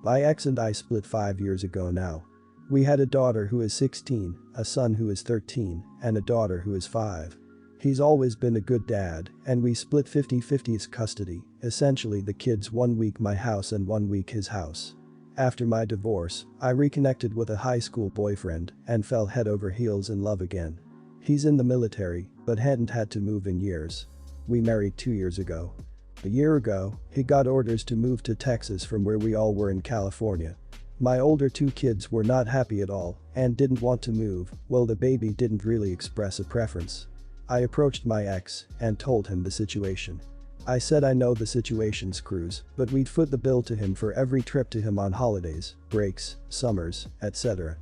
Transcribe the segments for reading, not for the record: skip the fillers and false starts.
My ex and I split 5 years ago now. We had a daughter who is 16, a son who is 13, and a daughter who is 5. He's always been a good dad, and we split 50-50 custody, essentially the kids 1 week my house and 1 week his house. After my divorce, I reconnected with a high school boyfriend and fell head over heels in love again. He's in the military, but hadn't had to move in years. We married 2 years ago. A year ago, he got orders to move to Texas from where we all were in California. My older 2 kids were not happy at all and didn't want to move, well the baby didn't really express a preference. I approached my ex and told him the situation. I said I know the situation screws, but we'd foot the bill to him for every trip to him on holidays, breaks, summers, etc.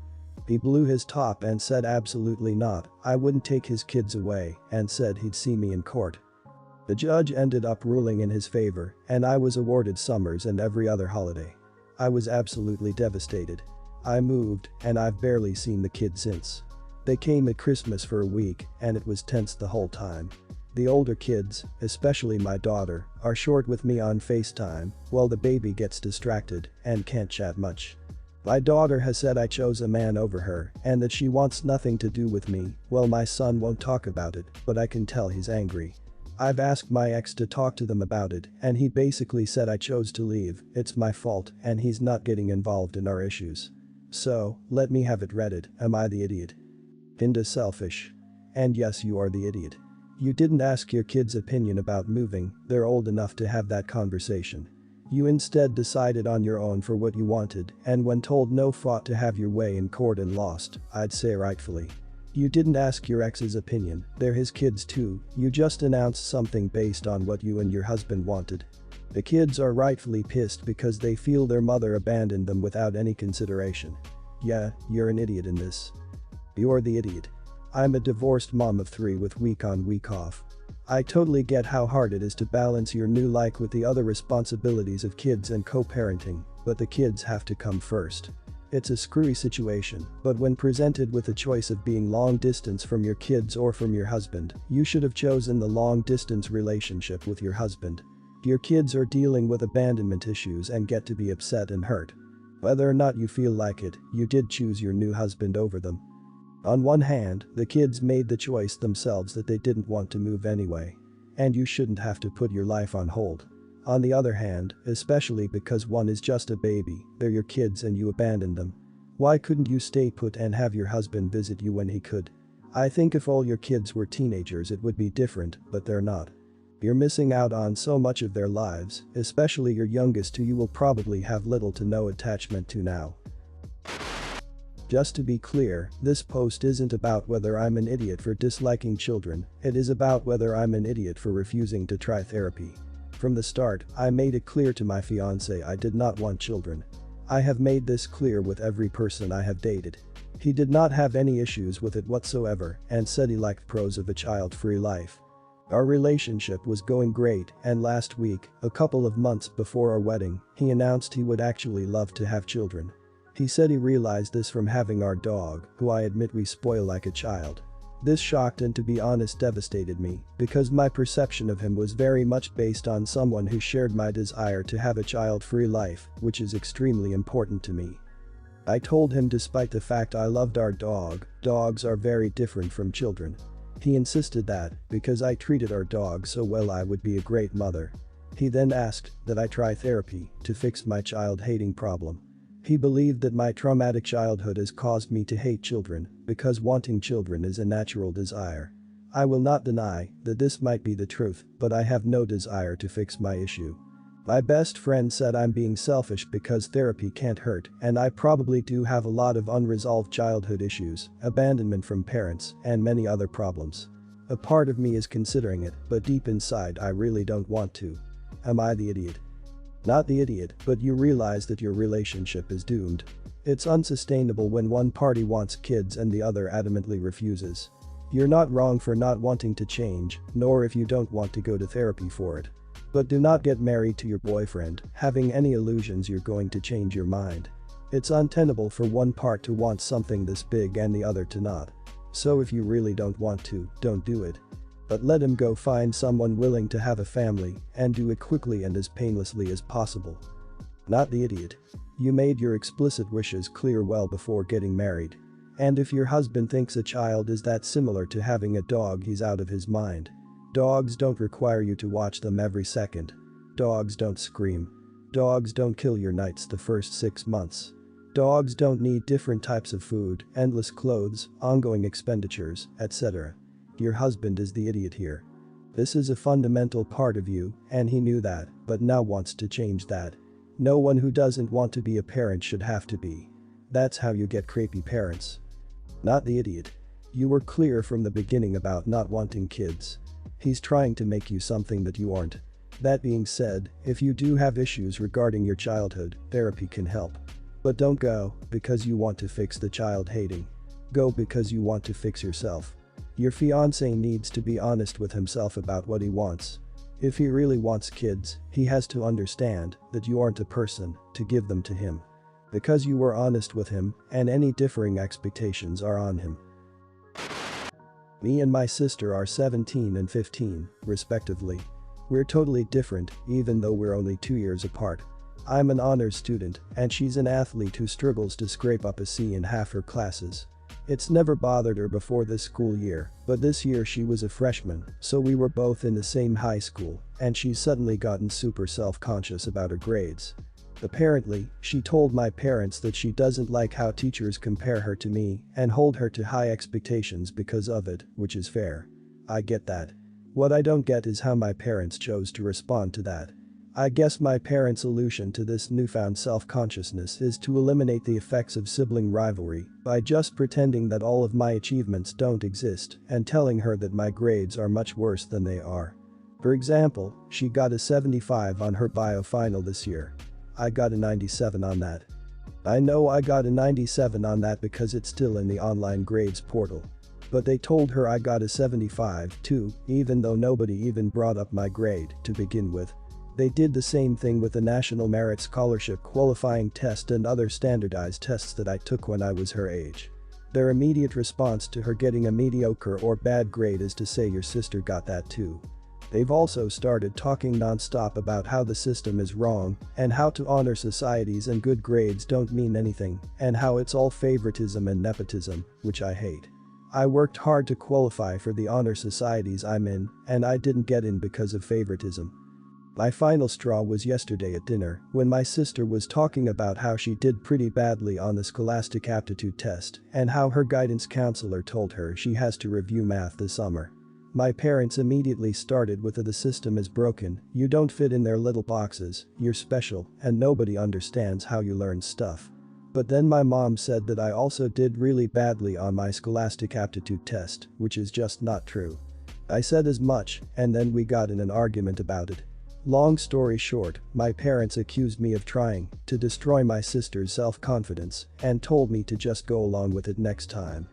He blew his top and said absolutely not, I wouldn't take his kids away and said he'd see me in court. The judge ended up ruling in his favor and I was awarded summers and every other holiday. I was absolutely devastated. I moved and I've barely seen the kids since. They came at Christmas for a week and it was tense the whole time. The older kids, especially my daughter, are short with me on FaceTime while the baby gets distracted and can't chat much. My daughter has said I chose a man over her and that she wants nothing to do with me, well my son won't talk about it, but I can tell he's angry. I've asked my ex to talk to them about it and he basically said I chose to leave, it's my fault and he's not getting involved in our issues. So, let me have it redded, am I the idiot? Kinda selfish. And yes you are the idiot. You didn't ask your kids' opinion about moving, they're old enough to have that conversation. You instead decided on your own for what you wanted and when told no fought to have your way in court and lost, I'd say rightfully. You didn't ask your ex's opinion, they're his kids too, you just announced something based on what you and your husband wanted. The kids are rightfully pissed because they feel their mother abandoned them without any consideration. Yeah, you're an idiot in this. You're the idiot. I'm a divorced mom of 3 with week on week off. I totally get how hard it is to balance your new life with the other responsibilities of kids and co-parenting, but the kids have to come first. It's a screwy situation, but when presented with a choice of being long distance from your kids or from your husband, you should have chosen the long distance relationship with your husband. Your kids are dealing with abandonment issues and get to be upset and hurt. Whether or not you feel like it, you did choose your new husband over them. On one hand, the kids made the choice themselves that they didn't want to move anyway. And you shouldn't have to put your life on hold. On the other hand, especially because one is just a baby, they're your kids and you abandoned them. Why couldn't you stay put and have your husband visit you when he could? I think if all your kids were teenagers it would be different, but they're not. You're missing out on so much of their lives, especially your youngest who you will probably have little to no attachment to now. Just to be clear, this post isn't about whether I'm an idiot for disliking children, it is about whether I'm an idiot for refusing to try therapy. From the start, I made it clear to my fiancé I did not want children. I have made this clear with every person I have dated. He did not have any issues with it whatsoever and said he liked pros of a child-free life. Our relationship was going great and last week, a couple of months before our wedding, he announced he would actually love to have children. He said he realized this from having our dog, who I admit we spoil like a child. This shocked and to be honest devastated me, because my perception of him was very much based on someone who shared my desire to have a child-free life, which is extremely important to me. I told him despite the fact I loved our dog, dogs are very different from children. He insisted that, because I treated our dog so well I would be a great mother. He then asked that I try therapy to fix my child-hating problem. He believed that my traumatic childhood has caused me to hate children because wanting children is a natural desire. I will not deny that this might be the truth, but I have no desire to fix my issue. My best friend said I'm being selfish because therapy can't hurt, and I probably do have a lot of unresolved childhood issues, abandonment from parents, and many other problems. A part of me is considering it, but deep inside I really don't want to. Am I the idiot? Not the idiot, but you realize that your relationship is doomed. It's unsustainable when one party wants kids and the other adamantly refuses. You're not wrong for not wanting to change, nor if you don't want to go to therapy for it. But do not get married to your boyfriend, having any illusions you're going to change your mind. It's untenable for one part to want something this big and the other to not. So if you really don't want to, don't do it. But let him go find someone willing to have a family and do it quickly and as painlessly as possible. Not the idiot. You made your explicit wishes clear well before getting married. And if your husband thinks a child is that similar to having a dog, he's out of his mind. Dogs don't require you to watch them every second. Dogs don't scream. Dogs don't kill your nights the first 6 months. Dogs don't need different types of food, endless clothes, ongoing expenditures, etc. Your husband is the idiot here. This is a fundamental part of you, and he knew that, but now wants to change that. No one who doesn't want to be a parent should have to be. That's how you get crepey parents. Not the idiot. You were clear from the beginning about not wanting kids. He's trying to make you something that you aren't. That being said, if you do have issues regarding your childhood, therapy can help. But don't go because you want to fix the child hating. Go because you want to fix yourself. Your fiancé needs to be honest with himself about what he wants. If he really wants kids, he has to understand that you aren't a person to give them to him. Because you were honest with him, and any differing expectations are on him. Me and my sister are 17 and 15, respectively. We're totally different, even though we're only 2 years apart. I'm an honors student, and she's an athlete who struggles to scrape up a C in half her classes. It's never bothered her before this school year, but this year she was a freshman, so we were both in the same high school, and she's suddenly gotten super self-conscious about her grades. Apparently, she told my parents that she doesn't like how teachers compare her to me and hold her to high expectations because of it, which is fair. I get that. What I don't get is how my parents chose to respond to that. I guess my parents' solution to this newfound self-consciousness is to eliminate the effects of sibling rivalry by just pretending that all of my achievements don't exist and telling her that my grades are much worse than they are. For example, she got a 75 on her bio final this year. I got a 97 on that. I know I got a 97 on that because it's still in the online grades portal. But they told her I got a 75 too, even though nobody even brought up my grade to begin with. They did the same thing with the National Merit Scholarship qualifying test and other standardized tests that I took when I was her age. Their immediate response to her getting a mediocre or bad grade is to say your sister got that too. They've also started talking non-stop about how the system is wrong and how to honor societies and good grades don't mean anything and how it's all favoritism and nepotism, which I hate. I worked hard to qualify for the honor societies I'm in, and I didn't get in because of favoritism. My final straw was yesterday at dinner when my sister was talking about how she did pretty badly on the Scholastic Aptitude test and how her guidance counselor told her she has to review math this summer. My parents immediately started with the system is broken, you don't fit in their little boxes, you're special, and nobody understands how you learn stuff. But then my mom said that I also did really badly on my Scholastic Aptitude test, which is just not true. I said as much, and then we got in an argument about it. Long story short, my parents accused me of trying to destroy my sister's self-confidence and told me to just go along with it next time.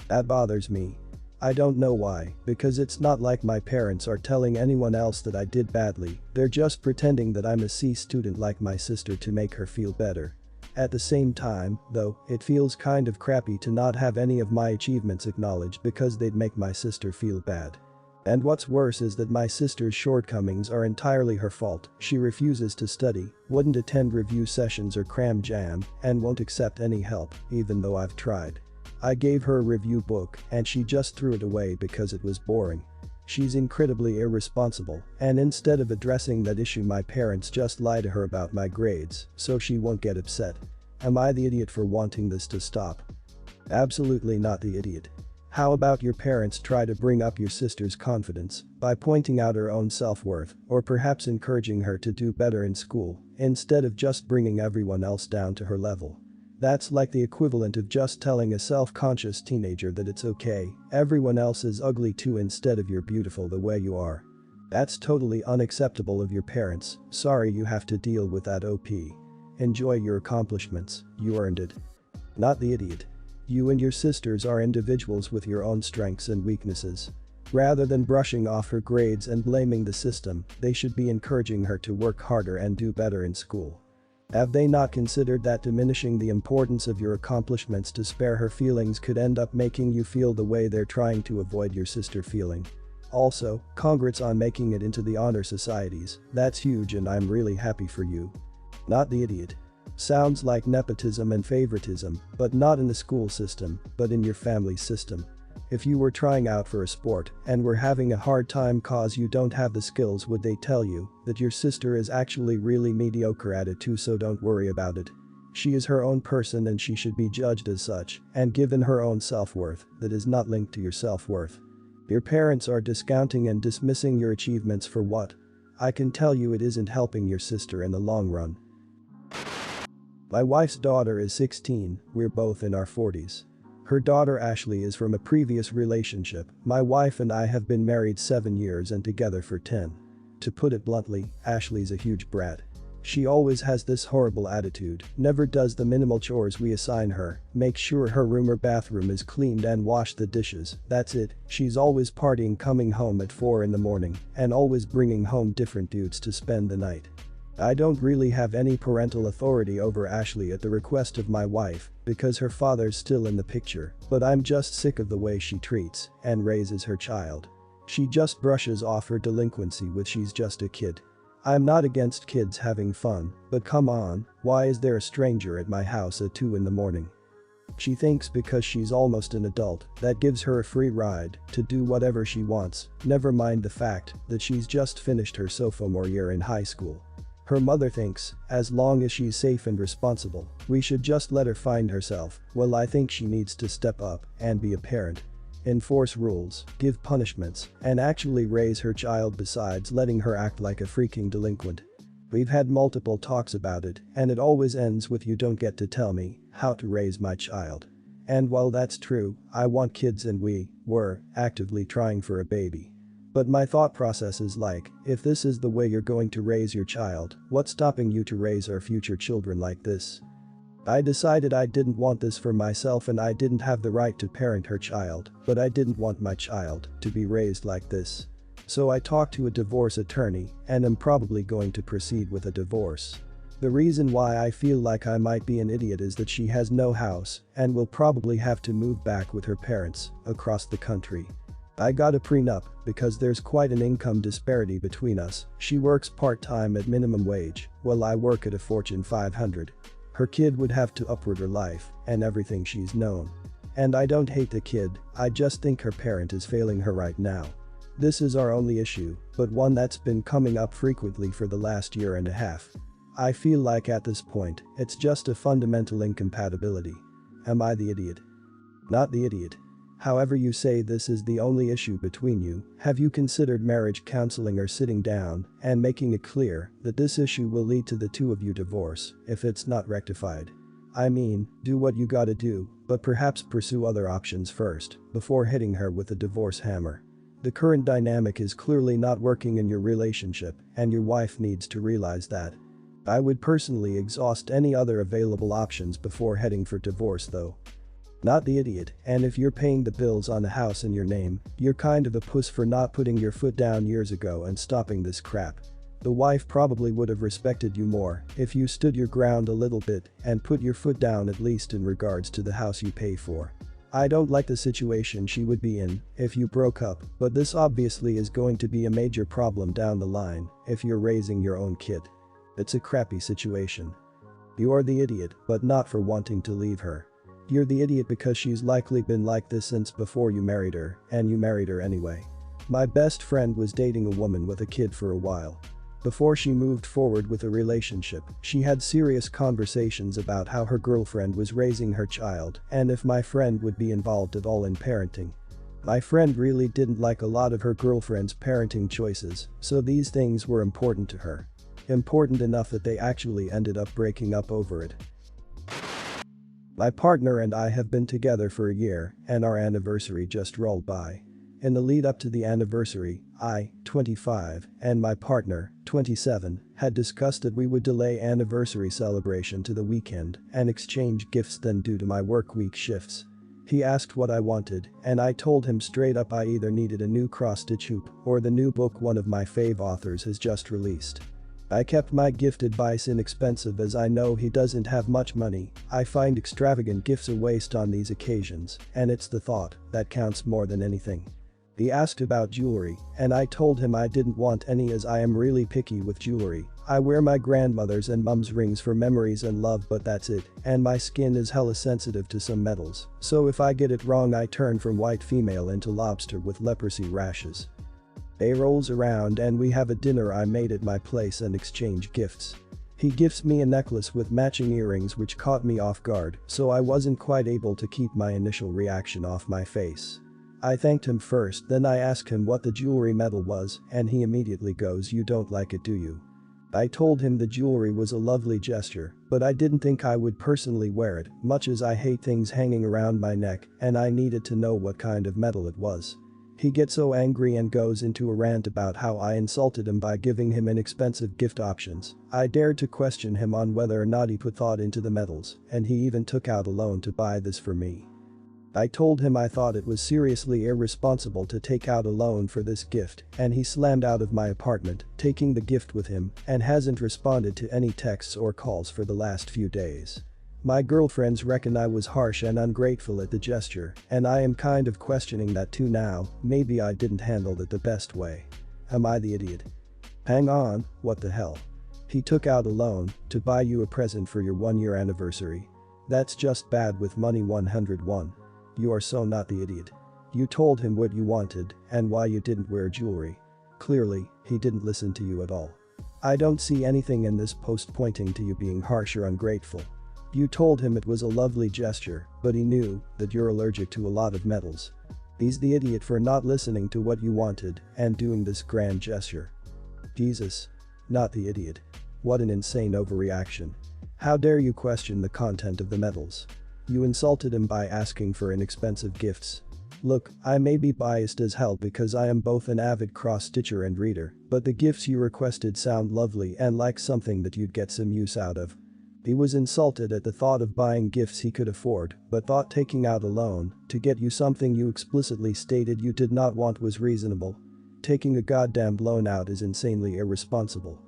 That bothers me. I don't know why, because it's not like my parents are telling anyone else that I did badly, they're just pretending that I'm a C student like my sister to make her feel better. At the same time, though, it feels kind of crappy to not have any of my achievements acknowledged because they'd make my sister feel bad. And what's worse is that my sister's shortcomings are entirely her fault. She refuses to study, wouldn't attend review sessions or cram jam, and won't accept any help, even though I've tried. I gave her a review book and she just threw it away because it was boring. She's incredibly irresponsible, and instead of addressing that issue my parents just lie to her about my grades so she won't get upset. Am I the idiot for wanting this to stop? Absolutely not the idiot. How about your parents try to bring up your sister's confidence by pointing out her own self-worth or perhaps encouraging her to do better in school instead of just bringing everyone else down to her level? That's like the equivalent of just telling a self-conscious teenager that it's okay, everyone else is ugly too instead of you're beautiful the way you are. That's totally unacceptable of your parents, sorry you have to deal with that OP. Enjoy your accomplishments, you earned it. Not the idiot. You and your sisters are individuals with your own strengths and weaknesses. Rather than brushing off her grades and blaming the system, they should be encouraging her to work harder and do better in school. Have they not considered that diminishing the importance of your accomplishments to spare her feelings could end up making you feel the way they're trying to avoid your sister feeling? Also, congrats on making it into the honor societies, that's huge and I'm really happy for you. Not the idiot. Sounds like nepotism and favoritism, but not in the school system, but in your family system. If you were trying out for a sport and were having a hard time cause you don't have the skills, would they tell you that your sister is actually really mediocre at it too, so don't worry about it? She is her own person and she should be judged as such and given her own self-worth that is not linked to your self-worth. Your parents are discounting and dismissing your achievements for what? I can tell you it isn't helping your sister in the long run. My wife's daughter is 16, we're both in our 40s. Her daughter Ashley is from a previous relationship. My wife and I have been married 7 years and together for 10. To put it bluntly, Ashley's a huge brat. She always has this horrible attitude, never does the minimal chores we assign her, make sure her room or bathroom is cleaned and wash the dishes, that's it. She's always partying, coming home at 4 in the morning, and always bringing home different dudes to spend the night. I don't really have any parental authority over Ashley at the request of my wife, because her father's still in the picture, but I'm just sick of the way she treats and raises her child. She just brushes off her delinquency with she's just a kid. I'm not against kids having fun, but come on, why is there a stranger at my house at 2 in the morning? She thinks because she's almost an adult, that gives her a free ride to do whatever she wants, never mind the fact that she's just finished her sophomore year in high school. Her mother thinks, as long as she's safe and responsible, we should just let her find herself. Well, I think she needs to step up and be a parent. Enforce rules, give punishments, and actually raise her child besides letting her act like a freaking delinquent. We've had multiple talks about it, and it always ends with you don't get to tell me how to raise my child. And while that's true, I want kids and we were actively trying for a baby. But my thought process is like, if this is the way you're going to raise your child, what's stopping you to raise our future children like this? I decided I didn't want this for myself and I didn't have the right to parent her child, but I didn't want my child to be raised like this. So I talked to a divorce attorney and am probably going to proceed with a divorce. The reason why I feel like I might be an idiot is that she has no house and will probably have to move back with her parents across the country. I got a prenup because there's quite an income disparity between us. She works part-time at minimum wage, while I work at a Fortune 500. Her kid would have to uproot her life and everything she's known. And I don't hate the kid, I just think her parent is failing her right now. This is our only issue, but one that's been coming up frequently for the last year and a half. I feel like at this point, it's just a fundamental incompatibility. Am I the idiot? Not the idiot. However you say this is the only issue between you, have you considered marriage counseling or sitting down and making it clear that this issue will lead to the two of you divorce if it's not rectified? I mean, do what you gotta do, but perhaps pursue other options first before hitting her with a divorce hammer. The current dynamic is clearly not working in your relationship and your wife needs to realize that. I would personally exhaust any other available options before heading for divorce though. Not the idiot, and if you're paying the bills on a house in your name, you're kind of a puss for not putting your foot down years ago and stopping this crap. The wife probably would have respected you more if you stood your ground a little bit and put your foot down at least in regards to the house you pay for. I don't like the situation she would be in if you broke up, but this obviously is going to be a major problem down the line if you're raising your own kid. It's a crappy situation. You're the idiot, but not for wanting to leave her. You're the idiot because she's likely been like this since before you married her, and you married her anyway. My best friend was dating a woman with a kid for a while. Before she moved forward with a relationship, she had serious conversations about how her girlfriend was raising her child and if my friend would be involved at all in parenting. My friend really didn't like a lot of her girlfriend's parenting choices, so these things were important to her. Important enough that they actually ended up breaking up over it. My partner and I have been together for a year, and our anniversary just rolled by. In the lead up to the anniversary, I, 25, and my partner, 27, had discussed that we would delay anniversary celebration to the weekend and exchange gifts then due to my work week shifts. He asked what I wanted, and I told him straight up I either needed a new cross-stitch hoop or the new book one of my fave authors has just released. I kept my gift advice inexpensive as I know he doesn't have much money. I find extravagant gifts a waste on these occasions, and it's the thought that counts more than anything. He asked about jewelry, and I told him I didn't want any as I am really picky with jewelry. I wear my grandmother's and mum's rings for memories and love, but that's it, and my skin is hella sensitive to some metals, so if I get it wrong I turn from white female into lobster with leprosy rashes. Day rolls around and we have a dinner I made at my place and exchange gifts. He gifts me a necklace with matching earrings which caught me off guard, so I wasn't quite able to keep my initial reaction off my face. I thanked him first, then I asked him what the jewelry metal was, and he immediately goes, "You don't like it, do you?" I told him the jewelry was a lovely gesture, but I didn't think I would personally wear it, much as I hate things hanging around my neck, and I needed to know what kind of metal it was. He gets so angry and goes into a rant about how I insulted him by giving him inexpensive gift options. I dared to question him on whether or not he put thought into the metals, and he even took out a loan to buy this for me. I told him I thought it was seriously irresponsible to take out a loan for this gift, and he slammed out of my apartment, taking the gift with him, and hasn't responded to any texts or calls for the last few days. My girlfriends reckon I was harsh and ungrateful at the gesture, and I am kind of questioning that too now. Maybe I didn't handle it the best way. Am I the idiot? Hang on, what the hell? He took out a loan to buy you a present for your 1-year anniversary. That's just bad with money 101. You are so not the idiot. You told him what you wanted and why you didn't wear jewelry. Clearly, he didn't listen to you at all. I don't see anything in this post pointing to you being harsh or ungrateful. You told him it was a lovely gesture, but he knew that you're allergic to a lot of metals. He's the idiot for not listening to what you wanted and doing this grand gesture. Jesus. Not the idiot. What an insane overreaction. How dare you question the content of the metals? You insulted him by asking for inexpensive gifts. Look, I may be biased as hell because I am both an avid cross-stitcher and reader, but the gifts you requested sound lovely and like something that you'd get some use out of. He was insulted at the thought of buying gifts he could afford, but thought taking out a loan to get you something you explicitly stated you did not want was reasonable. Taking a goddamn loan out is insanely irresponsible.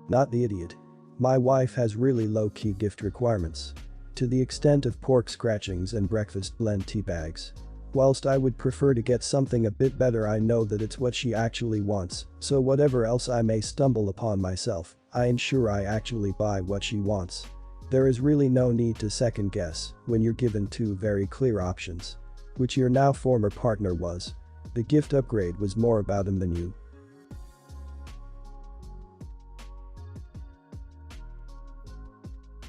Not the idiot. My wife has really low-key gift requirements. To the extent of pork scratchings and breakfast blend tea bags. Whilst I would prefer to get something a bit better, I know that it's what she actually wants, so whatever else I may stumble upon myself, I ensure I actually buy what she wants. There is really no need to second guess when you're given two very clear options. Which your now former partner was. The gift upgrade was more about him than you.